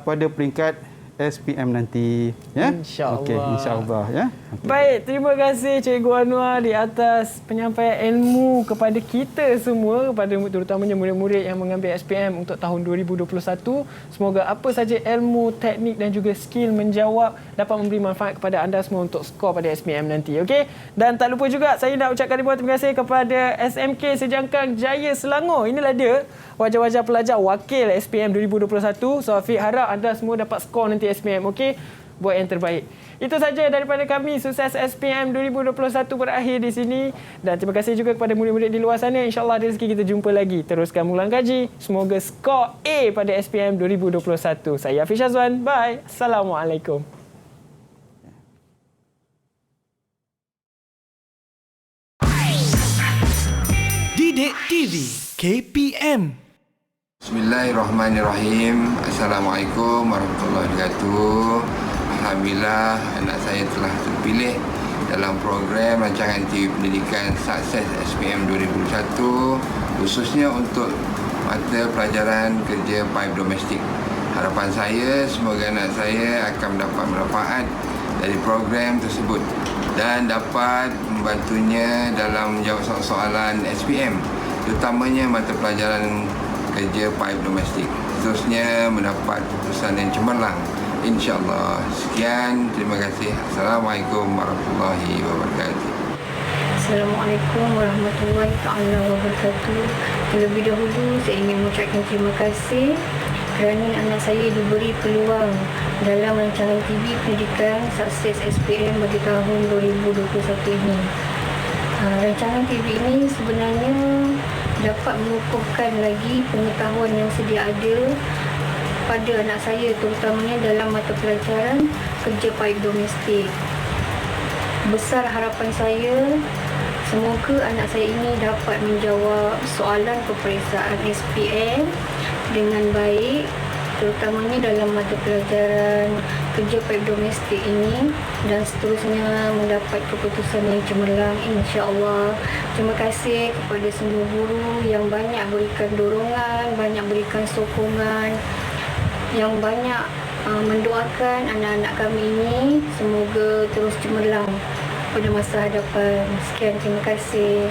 pada peringkat SPM nanti. InsyaAllah. Okey, insyaAllah. Okay. Baik, terima kasih Cikgu Anwar di atas penyampaian ilmu kepada kita semua, kepada terutamanya murid-murid yang mengambil SPM untuk tahun 2021. Semoga apa saja ilmu, teknik dan juga skill menjawab dapat memberi manfaat kepada anda semua untuk skor pada SPM nanti. Okey? Dan tak lupa juga saya nak ucapkan ribuan terima kasih kepada SMK Sejangkang Jaya Selangor. Inilah dia wajah-wajah pelajar wakil SPM 2021. So Afiq harap anda semua dapat skor nanti SPM. Okey? Buat yang terbaik. Itu saja daripada kami. Sukses SPM 2021 berakhir di sini. Dan terima kasih juga kepada murid-murid di luar sana. InsyaAllah ada rezeki kita jumpa lagi. Teruskan ulang kaji. Semoga skor A pada SPM 2021. Saya Afiq Syazwan. Bye. Assalamualaikum. Didik TV KPM. Bismillahirrahmanirrahim. Assalamualaikum warahmatullahi wabarakatuh. Alhamdulillah anak saya telah terpilih dalam program rancangan TV pendidikan Sukses SPM 2021, khususnya untuk mata pelajaran kerja paip domestik. Harapan saya semoga anak saya akan mendapat manfaat dari program tersebut dan dapat membantunya dalam menjawab soalan SPM, terutamanya mata pelajaran kerja paip domestik. Seterusnya mendapat keputusan yang cemerlang, insya-Allah. Sekian, terima kasih. Assalamualaikum warahmatullahi wabarakatuh. Assalamualaikum warahmatullahi taala wabarakatuh. Terlebih dahulu saya ingin mengucapkan terima kasih kerana anak saya diberi peluang dalam rancangan TV pendidikan Sukses SPM bagi tahun 2021 ini. Rancangan TV ini sebenarnya dapat mengukuhkan lagi pengetahuan yang sedia ada pada anak saya, terutamanya dalam mata pelajaran kerja paip domestik. Besar harapan saya, semoga anak saya ini dapat menjawab soalan peperiksaan SPM dengan baik, terutamanya dalam mata pelajaran kerja paip domestik ini, dan seterusnya mendapat keputusan yang cemerlang, insya-Allah. Terima kasih kepada semua guru yang banyak berikan dorongan, banyak berikan sokongan, yang banyak mendoakan anak-anak kami ini semoga terus cemerlang pada masa hadapan. Sekian, terima kasih.